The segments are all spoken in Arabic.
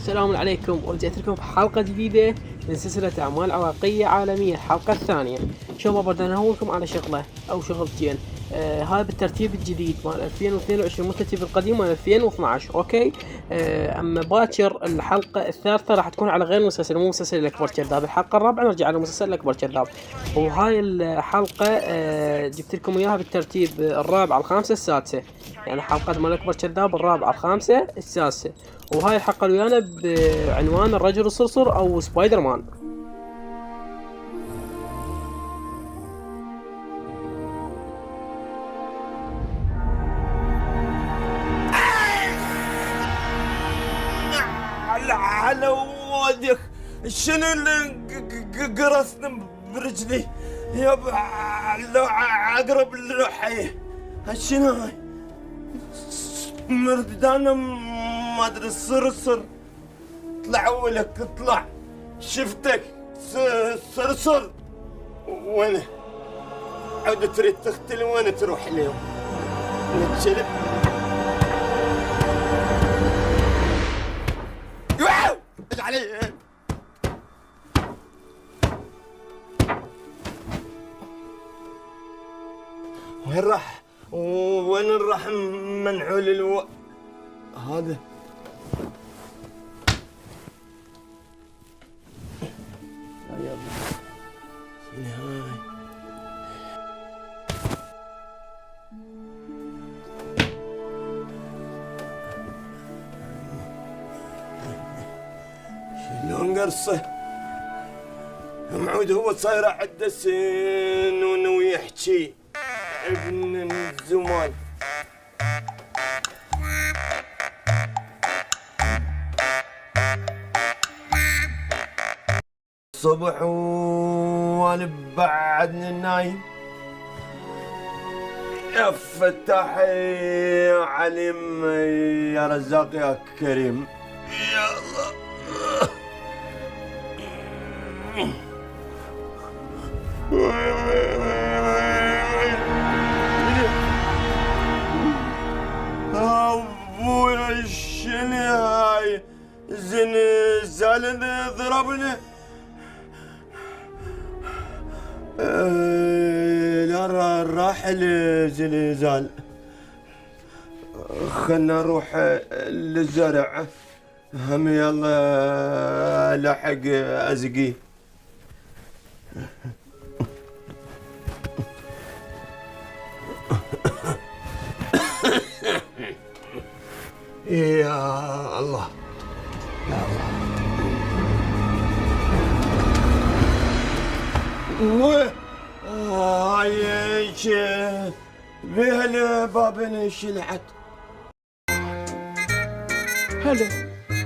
السلام عليكم، ورجعت لكم في حلقة جديدة من سلسلة أعمال عراقية عالمية، الحلقة الثانية. شباب بدنا نهولكم على شغلة أو شغلتين. هذا بالترتيب الجديد مال 2022 مو الترتيب القديم مال 2012. أوكي. أما باكر الحلقة الثالثة راح تكون على غير مسلسل، مو مسلسل الأكبر كذاب. الحلقة الرابعة نرجع على مسلسل الأكبر كذاب. وهاي الحلقة جبت لكم إياها بالترتيب الرابعة الخامسة السادسة، يعني حلقة مال الأكبر كذاب الرابعة الخامسة السادسة. وهاي الحلقة اللي ويانا بعنوان الرجل الصرصر أو سبايدر مان. على ودك شنو اللي قرصني برجلي يابا؟ لو عقرب اللوحية شنو هاي؟ مردانة ما ادري الصرصر. اطلع ولك اطلع، شفتك صرصر. وين عود تريد تختل؟ وين تروح اليوم؟ نتشلب علي. وين راح؟ وين راح منعول هذا؟ يلا هاي شلون قرصه؟ معود هو صاير عده سنون ويحكي ابن الزمان. صبح وانا بعدني نايم، يا فتاح يا عليم يا رزاق يا كريم يا الله. ابويا شنو هاي؟ زلزال ضربني. لا راح الزلزال، خلنا نروح للزرع. هم يلا لحق ازقي. يا الله يا الله. هاي بها الباب انشلعت.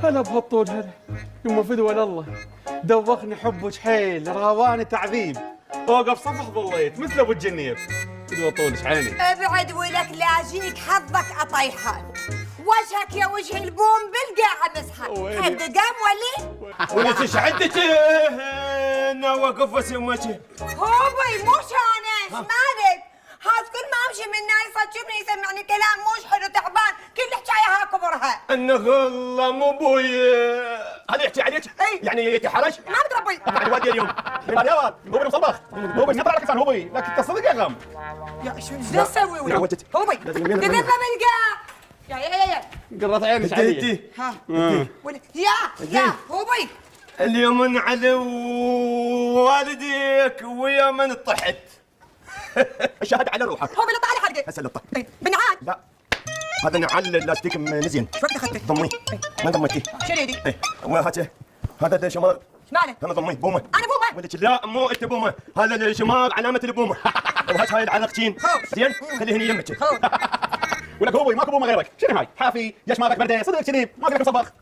هلا بهالطول. هلا يما فدوى الله، دوخني حبك حيل، راواني تعذيب، اوقف صفح ظليت مثل ابو الجنيب. فدوى طولك عيني. ابعد ولك لا اجيك حظك اطيحان. وجهك يا وجه البوم بالقاع مسحه. حد قام ولا تشعدك واقف وسمك. هوبي مو شانش مالك؟ هذا كل ما امشي من هنا يصجبني يسمعني كلام مش حلو تعبان، كل حكايه ها كبرها. انه والله مو ابوي هذا يحكي عليك. اي يعني يتحرج ما بتربي. اطلع الوادي اليوم. يا ولد هو مصبخ، هو نطلع لك هو لكن تصدق يا غم. يا شو بدي اسوي ولا؟ هوبي تذبذب بالقاع. يا قرت عينك علي. ها ولك يا هوبي اليوم على والديك ويا من طحت. الشهادة على روحك. هوبي لطع لي حلقه. هسه لطه. بنعال. لا هذا نعال اللاستيك نزين. شو وقت اخذته؟ ضمي. ما ضميتيه. شنو يدي؟ هذا شماغ. ماله؟ انا ضمي بومه. انا بومه؟ ولك لا مو انت بومه، هذا الشماغ علامة البومه. وهاي العلاقتين زين خليه هني يمك. ولك هو ماكو بومه غيرك، شنو هاي؟ حافي يش مالك برده صدق كذي ما في لك مصبخ.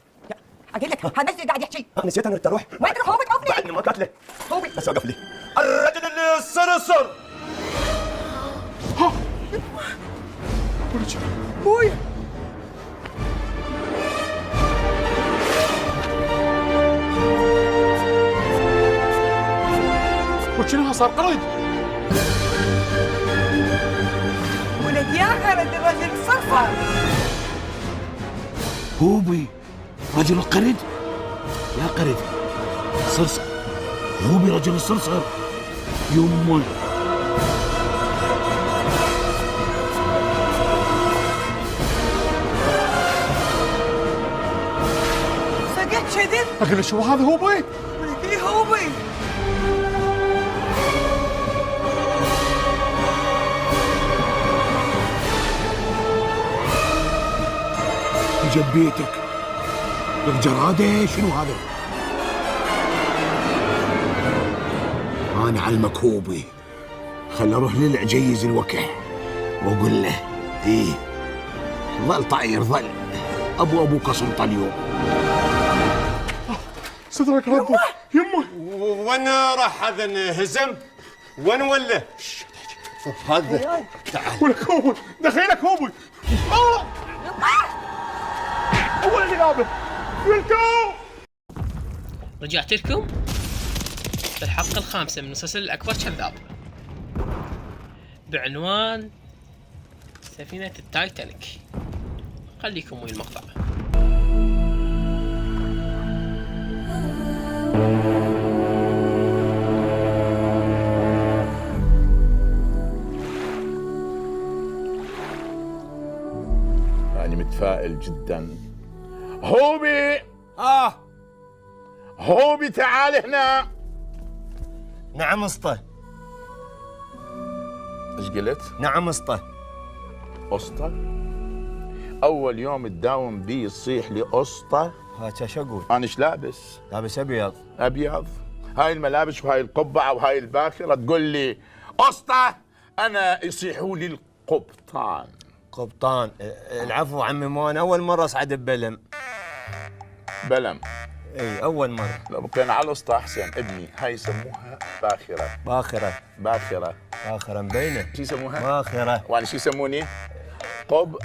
اقول لك هذا اللي قاعد يحكي. نسيت انا اروح. وين تروح؟ هوبي توقفني. بعدني ما قاتله. هوبي بس وقف لي. الرجل الصرصر. ها ابويا وشنو صار قرد؟ ولك يا خرد الرجل صفر. هوبي رجل القرد؟ يا قرد صرصر، هو برجل الصرصر. يمه صقت شدد. اقول له شو هذا هوبي؟ ايه هوبي. جنب بيتك الجرادة. شنو هذا؟ أنا علمك هوبي، خل أروح للعجيز الوكح وأقول له إيه ظل طاير ظل، أبوك سلطان اليوم. صدرك ربه. يمه وين راح هذا انهزم؟ وين ولا؟ هذا تعال. ولك هوبي، دخيلك هوبي. أول اللي قابل ويلكم. رجعت لكم في الحلقة الخامسة من مسلسل الأكبر كذاب بعنوان سفينة التايتانيك. خليكم ويا المقطع. أنا متفائل جدا. هوبي هوبي تعال هنا. نعم اسطى. ايش قلت؟ نعم اسطى. اسطى؟ اول يوم تداوم بي تصيح لي اسطى؟ هاك شو اقول؟ انا ايش لابس؟ لابس ابيض. ابيض؟ هاي الملابس وهاي القبعه وهاي الباخره تقول لي اسطى؟ انا يصيحوا لي القبطان. قبطان. العفو عمي، مو انا اول مره اصعد ببلم. بلم؟ اي اول مره. لو بقينا على الاسطى احسن. ابني هاي يسموها باخره. باخره. باخره. باخره مبينه. شو يسموها؟ باخره. وانا شو يسموني؟ قب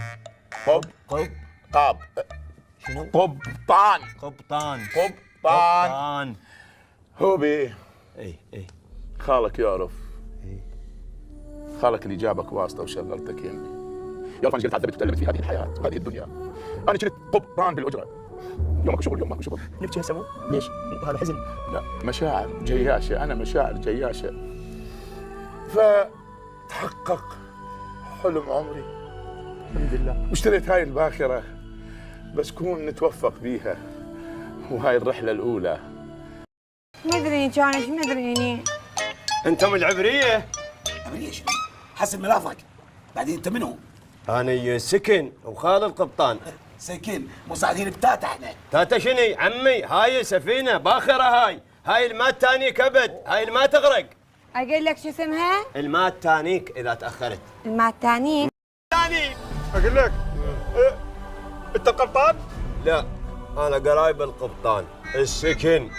قاب. شنو؟ قبطان. قبطان. قبطان. هوبي. اي خالك يعرف. خالك اللي جابك واسطه وشغلتك يمي. يعرف انا قلت عذبت وتألمت في هذه الحياه وهذه الدنيا. انا كنت قبطان بالاجره. يومك شغل يوم ماكو شغل. نبكي هسه. ليش؟ هذا حزن. لا مشاعر جياشه، انا مشاعر جياشه. فتحقق حلم عمري الحمد لله، واشتريت هاي الباخره بس كون نتوفق بيها. وهاي الرحله الاولى. مدري كانت مدريني. انتم العبريه؟ عمري شنو؟ حسن ملافظك. بعدين انت منو؟ انا سكن وخال القبطان. ساكن مساعدين بتاتا احنا. تاتا شني عمي؟ هاي سفينه باخره. هاي الماء التانيك ابد. هاي الماء تغرق. اقول لك شو اسمها؟ الماء التانيك اذا تاخرت. الماء التاني. تاني. اقول لك انت القبطان؟ لا انا قرايب القبطان. السكن.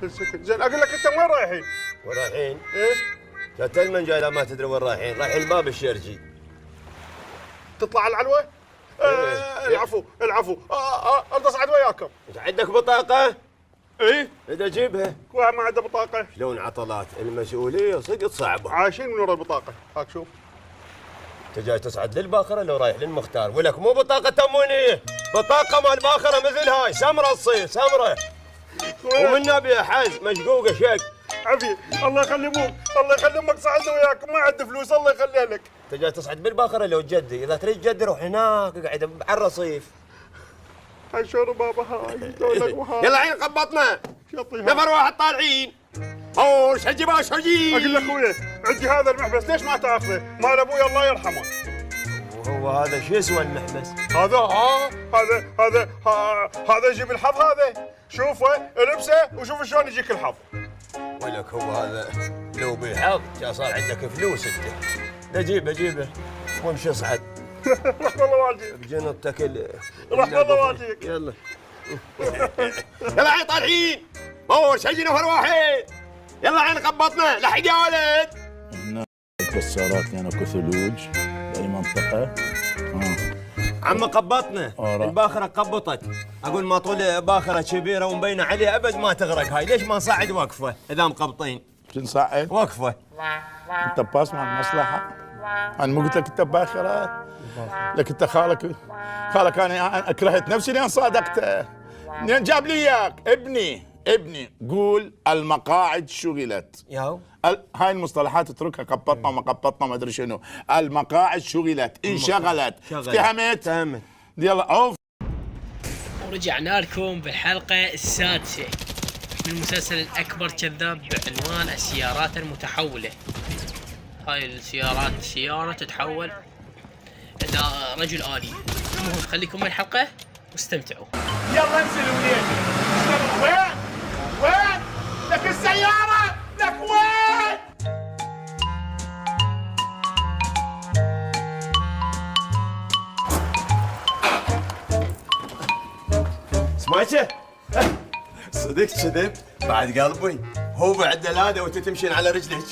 السكن. زين اقول لك انت وين رايحين؟ وين رايحين؟ جات المنجا لا ما تدري وين رايحين. رايحين الباب الشرجي. تطلع على العلوه؟ العفو اريد اصعد وياكم. انت عندك بطاقه؟ ايه اذا جيبها. واحد ما عنده بطاقه. شلون عطلات المسؤوليه صدق صعبه. عايشين من ورا البطاقه. هاك شوف. انت جاي تصعد للباخره لو رايح للمختار. ولك مو بطاقه تموينيه، بطاقه مال باخره مثل هاي سمره تصير سمره. ومنا بها حز مشقوقه شق. عفي الله يخلي ابوك، الله يخلي امك صعد وياك. ما عندي فلوس الله يخليها لك. انت جاي تصعد بالباخره لو تجدي. اذا تريد تجدي روح هناك اقعد على الرصيف. هاي شنو بابا هاي دولك وهاي. يلا عين قبطنا. يعطيها. نفر واحد طالعين. اوه شجي بقى شجي. اقول لك خويا عندي هذا المحبس ليش ما تاخذه؟ مال ابوي الله يرحمه. وهو هذا شو يسوى المحبس؟ هذا يجيب الحظ. هذا شوفه البسه وشوف شلون يجيك الحظ. ولك هو هذا لو بالحظ جا صار عندك فلوس انت. جيبه وامشي اصعد. رحم الله والديك. بجنطتك رحم الله والديك. يلا يلا عين طالعين. اوه شجي نفر واحد. يلا عين قبطنا. لحق يا ولد. كسارات لنا كثلوج باي منطقه. عم قبطنا. الباخره قبطت. اقول ما طول باخره كبيره ومبينه عليها ابد ما تغرق. هاي ليش ما نصعد وقفه اذا مقبطين؟ شو نصعد؟ وقفه. انت باص مع المصلحه. انا مو قلت لك انت باخره؟ لك انت خالك انا كرهت نفسي لين صادقته. منين جاب لي اياك؟ ابني قول المقاعد شغلت. ياو هاي المصطلحات اتركها، قبطنا وما قبطنا ما ادري شنو. المقاعد شغلت، انشغلت. افتهمت؟ يلا اوف. ورجعنا لكم بالحلقة السادسة من المسلسل الأكبر كذاب بعنوان السيارات المتحولة. هاي السيارات سيارة تتحول إلى رجل آلي. المهم خليكم من الحلقة واستمتعوا. يلا انزل وليدي. وين؟ لك السيارة؟ لك وين؟ سمعته؟ صدق كذب بعد قلبي. هو بعد دلاله وانت تمشين على رجلك.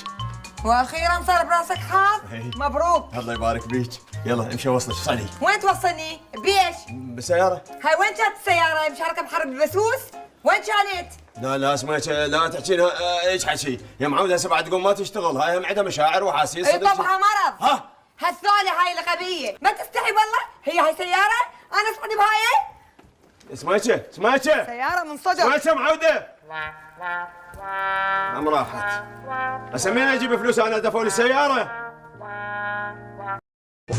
واخيرا صار براسك حظ. مبروك. الله يبارك بيك. يلا امشي وصلك صلي. وين توصلني؟ بيش؟ بالسيارة. هاي وين كانت السيارة؟ مشاركة بحرب البسوس؟ وين كانت؟ لا اسمعك لا تحكينا ايش حكي يا معود. هسه بعد تقوم ما تشتغل. هاي هم عندها مشاعر واحاسيس. اي طبعها مرض. ها هالثولة هاي الغبية ما تستحي والله. هاي سيارة؟ انا اصعد بهاي؟ اسمعك سيارة من صدر. اسمعك معودة. عم راحت. اسمين اجيب فلوس انا دفعوا لي السيارة.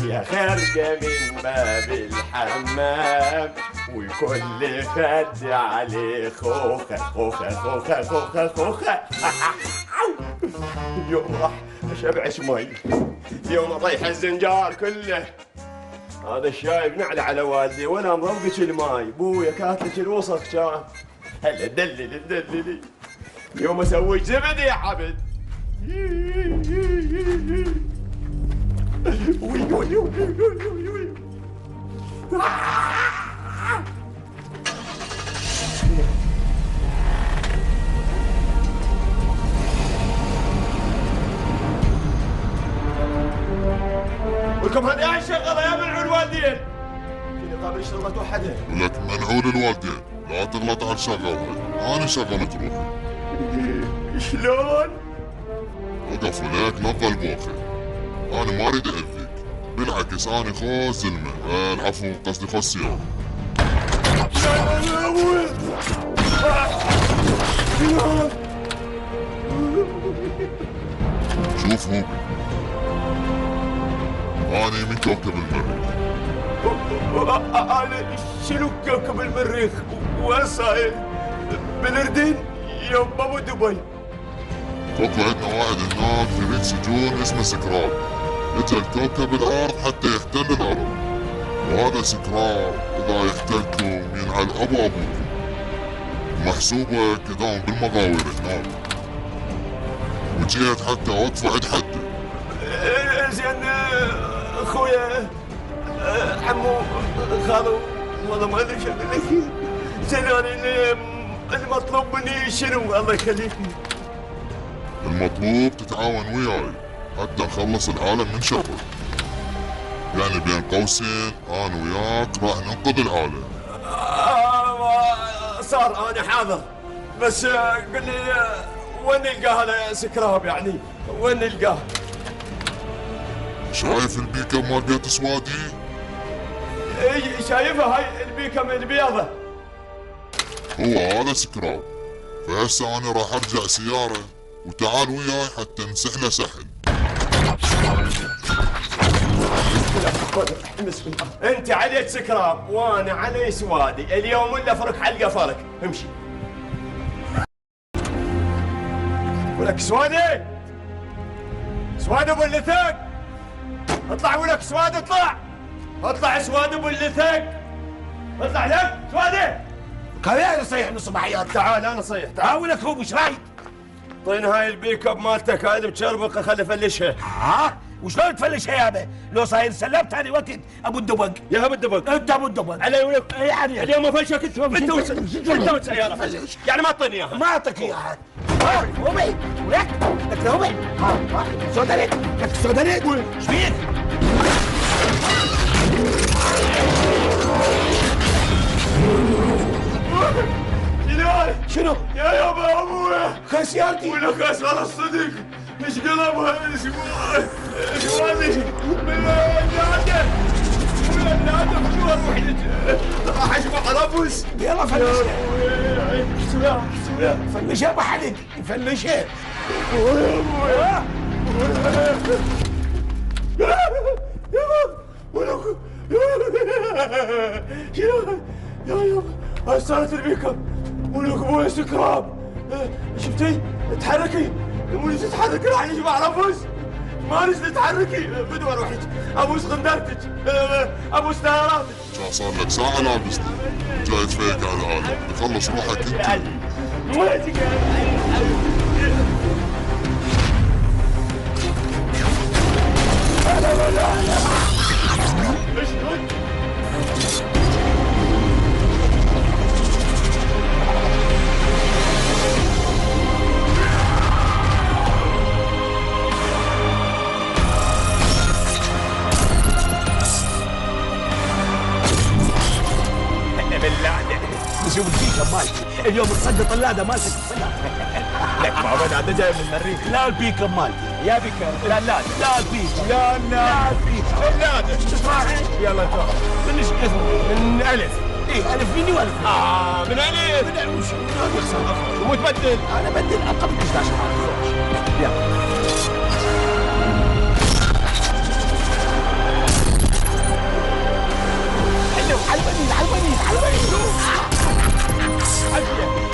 ويا خارجة من باب الحمام والكل خد عليه خوخة خوخة خوخة خوخة خوخة. اليوم راح اشبعش مي. اليوم رايح الزنجار كله. هذا الشايب نعلى على والدي وانا مروقش الماي. بويا كاتلك الوسخ كان. هلا دللي اليوم اسوي زبد يا عبد. ولكم هذه شغله يا ملعون الوالدين. في قبل اشتغلت وحدها. ولك منعون الوالدين لا تغلط على شغلها. انا شغلت روحي. شلون؟ وقف هناك نقل بوخي. انا ما اريد اذيك بالعكس انا خو زلمه. العفو قصدي خو السيارة. شوف هو أنا من كوكب المريخ. أنا شنو كوكب المريخ؟ وين صاير؟ بالأردن يوم أبو دبي. كوكب عندنا واحد هناك في بيت سجون اسمه سكران. اجى الكوكب الأرض حتى يحتل الأرض. وهذا سكران إذا يحتلكم ينعل أبوكم. محسوبة كدام بالمغاور هناك. وجيت حتى أوقف عند حده. زين اخويا عمو خالو والله ما ادري شو اقول لك. زين المطلوب مني شنو الله يخليك؟ المطلوب تتعاون وياي حتى نخلص العالم من شره. يعني بين قوسين انا وياك راح ننقذ العالم. صار انا حاضر بس قل لي وين نلقاه هذا سكراب يعني؟ وين نلقاه؟ شايف البيكة مال بيت سوادي؟ اي شايفها هاي البيكة من البيضة. هو هذا سكراب. فهسه انا راح ارجع سيارة وتعال وياي حتى نسحنا سحل. بسم الله. انت عليك سكراب وانا علي سوادي. اليوم ولا فرك حلقة فرك. امشي. ولك سوادي سوادي ابو اللثق. اطلع ولك سواد اطلع سواد ابو اللثق. اطلع لك سوادي. خليني اصيح من الصباحيات. تعال انا صيح تعال. ولك هو ايش رايك؟ طين هاي البيك اب مالتك هاي متشربقه خلي افلشها. ها؟ وشلون تفلشها يابا؟ لو صاير سلبت هذه وقت ابو الدبق. يا ابو الدبق. انت ابو الدبق. علي ولك يعني اليوم ما فلشك انت والسياره فلش. يعني ما اعطيني اياها. ما اعطيك اياها. ومي ولك لك ومي سودانيت لك سودانيت. ايش فيك؟ شنو؟ يا يابا ابويا خس سيارتي. ولا خاس على الصدق. ايش قلبها سوادي من الجاده. لا تفكوا اروح لك راح اشبع ربس. يلا فلشها فلشها بحدك فلشها. يا الساتر بكم ولك ابوي سكراب. شفتي تحركي مو تتحركي راح يجمع رفس. ما نزل تحركي بدو اروحك ابوس خندقتك ابوس داراتك. كان صار لك ساعة لابسني جاي تفيق على هذا بخلص روحك انت. شوف البيكم مالتي اليوم تصدق طلاده مالتك تصدق. لك معبد هذا جاي من المريخ. لا البيكم مالتي يا بيكم لا البيكم لا البيكم اللاده تسمعني. يلا تروح من ايش اسمه من الف. ايه الف مني والف من الف من وش وتبدل. انا بدل ارقام 15 يلا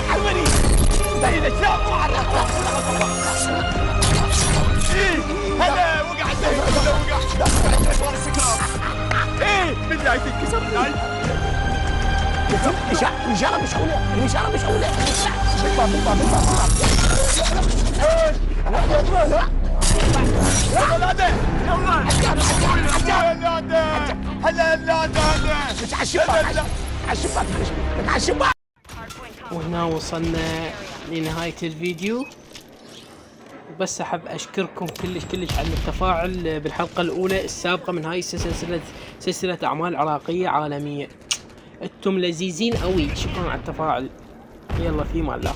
حلواني زين الشام هلا وقع ايه بالله تنكسر الاشاره مش حوله الاشاره مش حوله. هلا وهنا وصلنا لنهاية الفيديو. بس أحب أشكركم كلش على التفاعل بالحلقة الأولى السابقة من هاي سلسلة أعمال عراقية عالمية. أنتم لذيذين أوي. شكرا على التفاعل. يلا في مال الله.